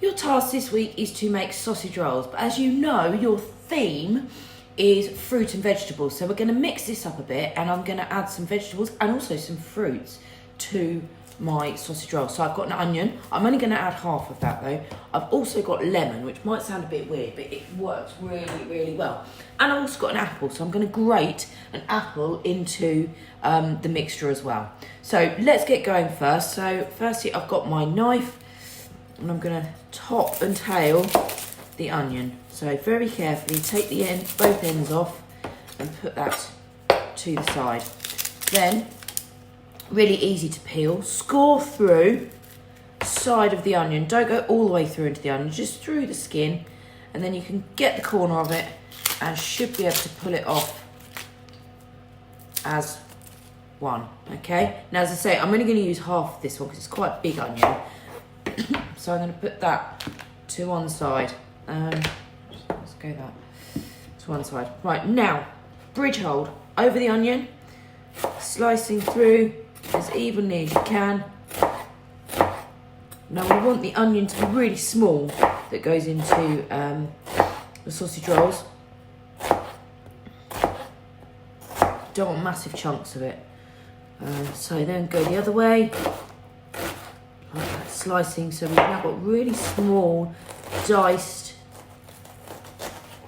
your task this week is to make sausage rolls. But as you know, your theme is fruit and vegetables. So we're going to mix this up a bit, and I'm going to add some vegetables and also some fruits to my sausage roll. So I've got an onion. I'm only going to add half of that though. I've also got lemon, which might sound a bit weird, but it works really, really well. And I've also got an apple, so I'm going to grate an apple into the mixture as well. So let's get going first. So firstly, I've got my knife, and I'm going to top and tail the onion. So very carefully take the both ends off and put that to the side. Then, really easy to peel, score through side of the onion. Don't go all the way through into the onion, just through the skin, and then you can get the corner of it and should be able to pull it off as one. Okay, now as I say, I'm only going to use half of this one because it's quite a big onion. So I'm going to put that to one side. Let's go that to one side. Right, now bridge hold over the onion, slicing through as evenly as you can. Now we want the onion to be really small that goes into the sausage rolls. Don't want massive chunks of it. So then go the other way, like that, slicing. So we've now got really small diced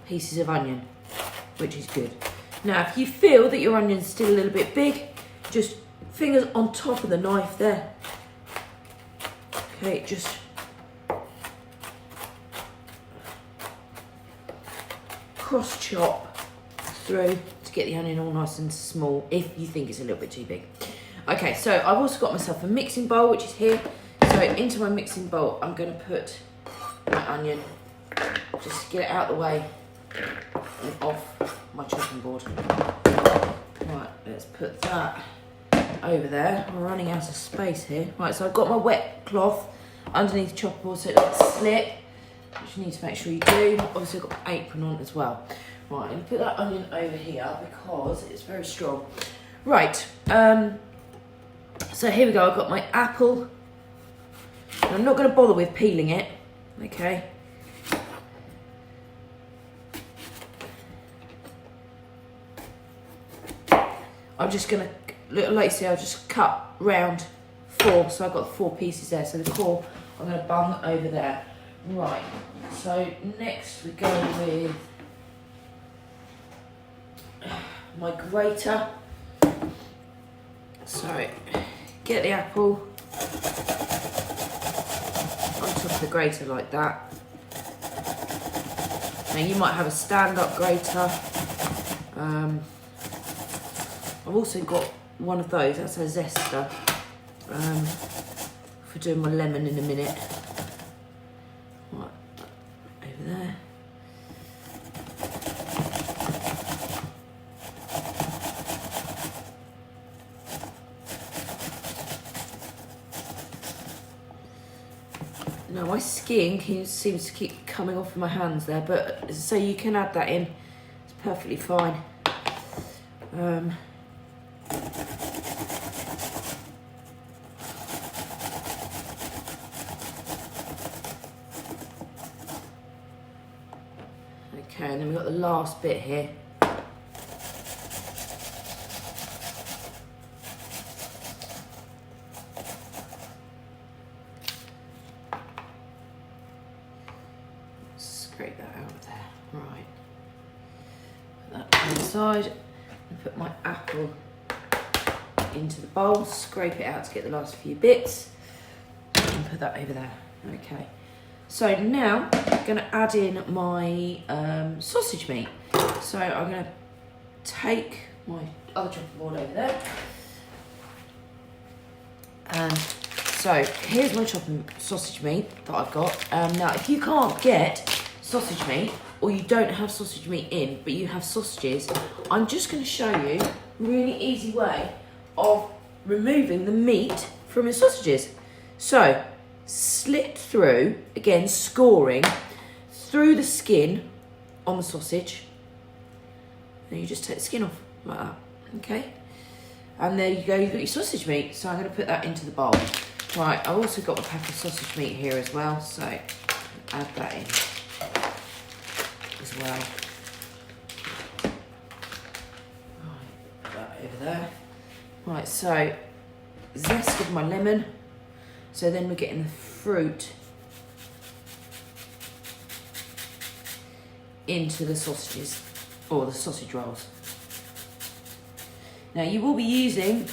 pieces of onion, which is good. Now if you feel that your onion's still a little bit big, just fingers on top of the knife there. Okay, just cross chop through to get the onion all nice and small if you think it's a little bit too big. Okay, so I've also got myself a mixing bowl, which is here. So into my mixing bowl, I'm going to put my onion, just to get it out of the way and off my chopping board. Right, let's put that over there. We're running out of space here. Right, so I've got my wet cloth underneath the chopping board so it doesn't slip, which you need to make sure you do. Obviously I've got my apron on as well. Right, I'm going to put that onion over here because it's very strong. Right, so here we go. I've got my apple. I'm not going to bother with peeling it, okay? I'm just going to, like you see, I'll just cut round 4, so I've got 4 pieces there. So the core I'm going to bung over there. Right, so next we go with my grater. So get the apple on top of the grater like that. Now you might have a stand-up grater. I've also got one of those, that's a zester, for doing my lemon in a minute. Right, over there. Now my skin seems to keep coming off of my hands there, but so you can add that in, it's perfectly fine. Okay, and then we've got the last bit here. Scrape that out of there. Right. Put that on the side and put my apple into the bowl. Scrape it out to get the last few bits and put that over there. Okay. So now I'm going to add in my sausage meat. So I'm going to take my other chopping board over there. And so here's my sausage meat that I've got. Now if you can't get sausage meat, or you don't have sausage meat in, but you have sausages, I'm just going to show you a really easy way of removing the meat from your sausages. So slit through, again scoring through the skin on the sausage, and you just take the skin off like that, okay? And there you go, you've got your sausage meat. So I'm going to put that into the bowl. Right, I've also got a pack of sausage meat here as well, so add that in as well. Right, put that over there. Right, so zest of my lemon. So then we're getting the fruit into the sausages or the sausage rolls. Now you will be using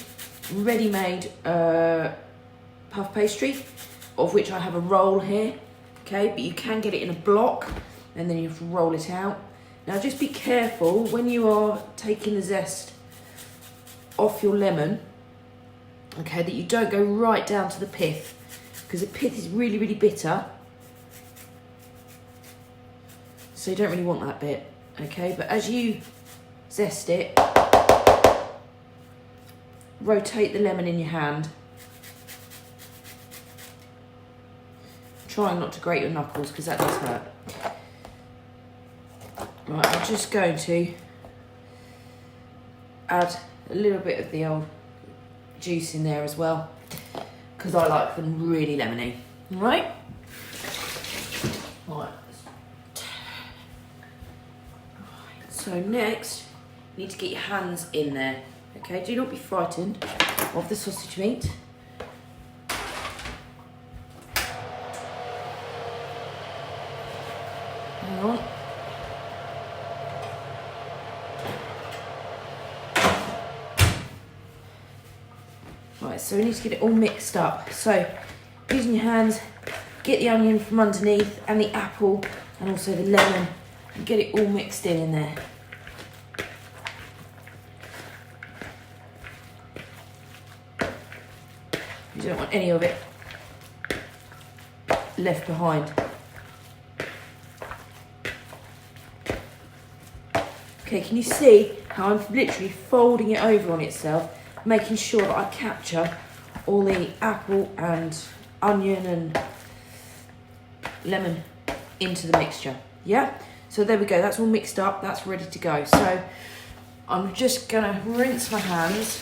ready-made puff pastry, of which I have a roll here, okay, but you can get it in a block and then you have to roll it out. Now just be careful when you are taking the zest off your lemon, okay, that you don't go right down to the pith, because the pith is really, really bitter. So you don't really want that bit, okay? But as you zest it, rotate the lemon in your hand. Try not to grate your knuckles, because that does hurt. Right, I'm just going to add a little bit of the old juice in there as well, because I like them really lemony. All right? Right. So next, you need to get your hands in there. Okay, do not be frightened of the sausage meat. Hang on. Right, so we need to get it all mixed up. So, using your hands, get the onion from underneath and the apple and also the lemon and get it all mixed in there. You don't want any of it left behind. Okay, can you see how I'm literally folding it over on itself, making sure that I capture all the apple and onion and lemon into the mixture, yeah? So there we go, that's all mixed up, that's ready to go. So I'm just gonna rinse my hands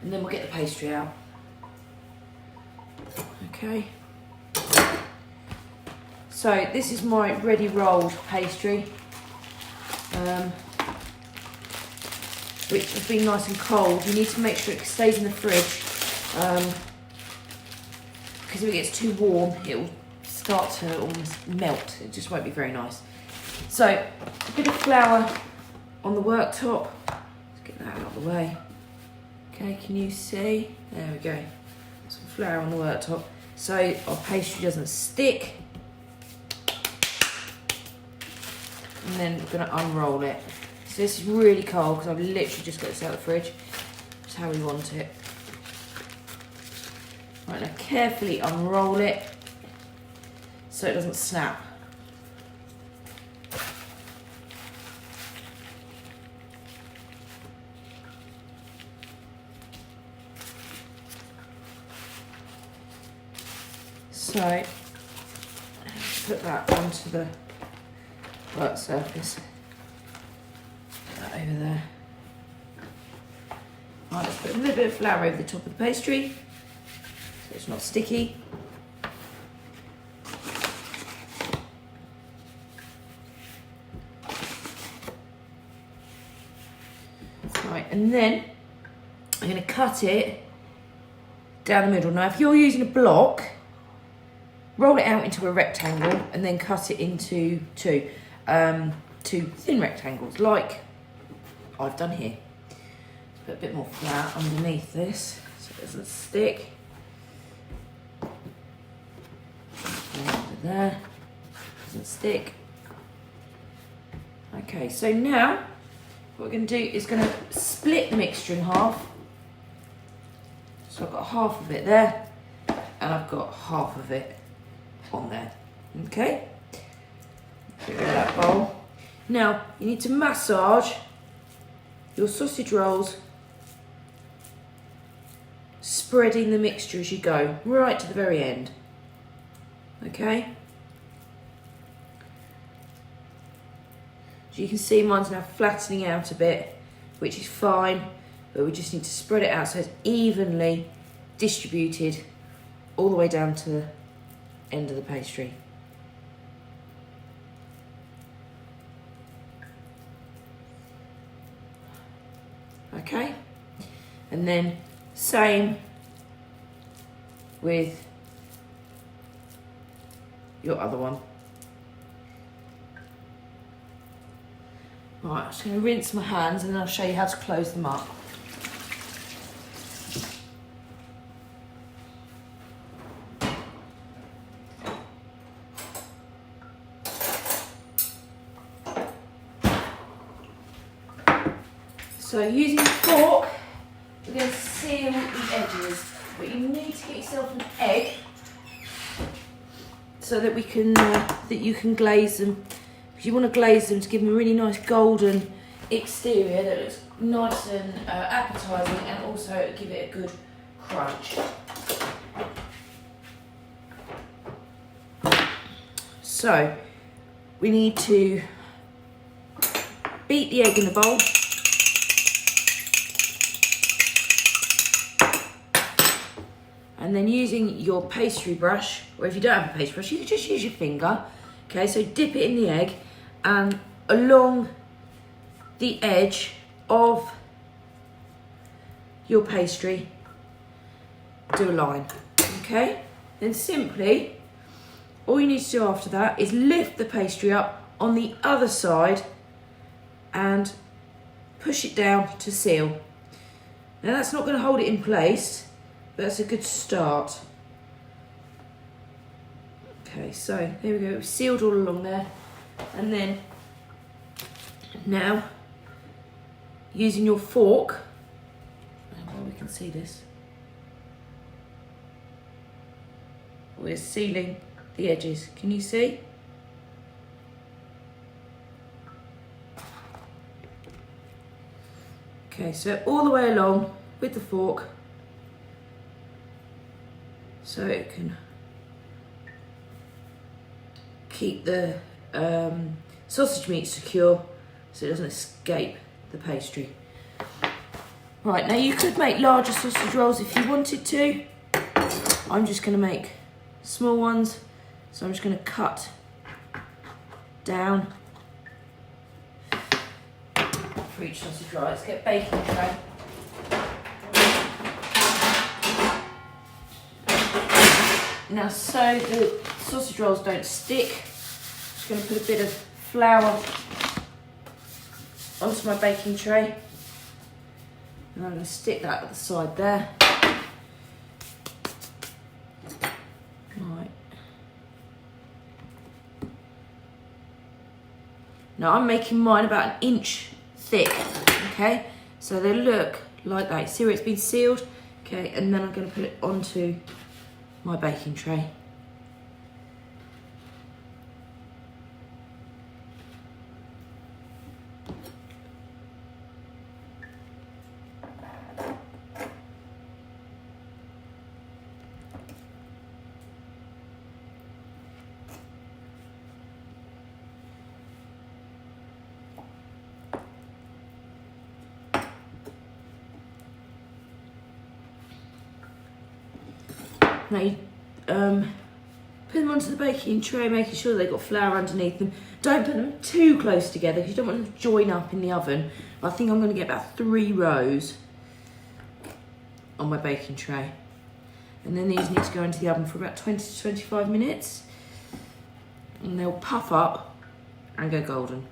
and then we'll get the pastry out. Okay. So this is my ready rolled pastry, which has been nice and cold. You need to make sure it stays in the fridge, because if it gets too warm, it will start to almost melt. It just won't be very nice. So a bit of flour on the worktop. Let's get that out of the way. Okay, can you see? There we go. Some flour on the worktop so our pastry doesn't stick. And then we're going to unroll it. So this is really cold because I've literally just got this out of the fridge. That's how we want it. Right, now carefully unroll it so it doesn't snap. So, put that onto the work surface. Put that over there. Right, let's put a little bit of flour over the top of the pastry so it's not sticky. Right, and then I'm going to cut it down the middle. Now, if you're using a block, roll it out into a rectangle and then cut it into two thin rectangles, like I've done here. Let's put a bit more flour underneath this so it doesn't stick. Over there, doesn't stick. Okay, so now what we're going to do is going to split the mixture in half. So I've got half of it there and I've got half of it on there. Okay, get rid of that bowl. Now you need to massage your sausage rolls, spreading the mixture as you go right to the very end. Okay, so you can see mine's now flattening out a bit, which is fine, but we just need to spread it out so it's evenly distributed all the way down to end of the pastry. Okay, and then same with your other one. Right, I'm just going to rinse my hands and then I'll show you how to close them up. So using a fork, we're going to seal the edges, but you need to get yourself an egg so that we can that you can glaze them. Because you want to glaze them to give them a really nice golden exterior that looks nice and appetising, and also give it a good crunch. So we need to beat the egg in the bowl. And then using your pastry brush, or if you don't have a pastry brush, you can just use your finger. Okay, so dip it in the egg and along the edge of your pastry, do a line. Okay, then simply, all you need to do after that is lift the pastry up on the other side and push it down to seal. Now that's not going to hold it in place, but that's a good start. Okay, so there we go, we've sealed all along there. And then now, using your fork, well, we can see this, we're sealing the edges. Can you see? Okay, so all the way along with the fork, so it can keep the sausage meat secure so it doesn't escape the pastry. Right, now you could make larger sausage rolls if you wanted to. I'm just going to make small ones, so I'm just going to cut down for each sausage roll. Let's get baking tray. Now, so the sausage rolls don't stick, I'm just going to put a bit of flour onto my baking tray, and I'm going to stick that at the side there. Right. Now I'm making mine about an inch thick, okay? So they look like that. See where it's been sealed? Okay, and then I'm going to put it onto my baking tray. Now you put them onto the baking tray, making sure they've got flour underneath them. Don't put them too close together because you don't want them to join up in the oven. I think I'm going to get about 3 rows on my baking tray. And then these need to go into the oven for about 20 to 25 minutes. And they'll puff up and go golden.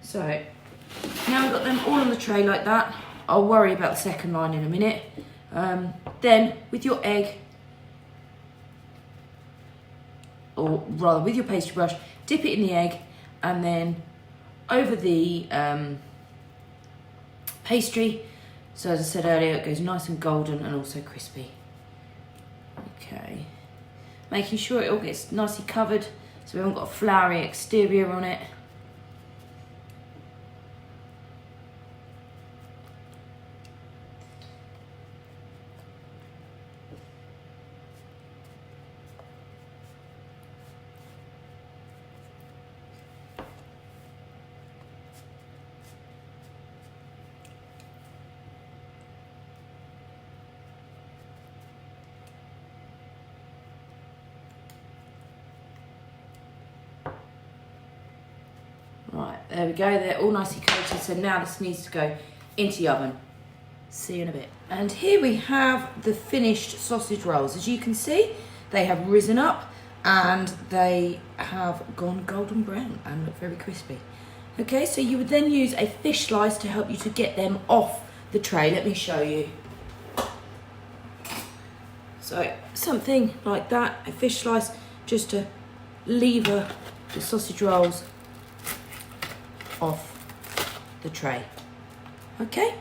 So now we've got them all on the tray like that. I'll worry about the second line in a minute. Then with your egg, or rather with your pastry brush, dip it in the egg and then over the pastry. So as I said earlier, it goes nice and golden and also crispy. Okay, making sure it all gets nicely covered so we haven't got a floury exterior on it. There we go, they're all nicely coated, so now this needs to go into the oven. See you in a bit. And here we have the finished sausage rolls. As you can see, they have risen up and they have gone golden brown and look very crispy. Okay, so you would then use a fish slice to help you to get them off the tray. Let me show you. So something like that, a fish slice, just to lever the sausage rolls off the tray. Okay,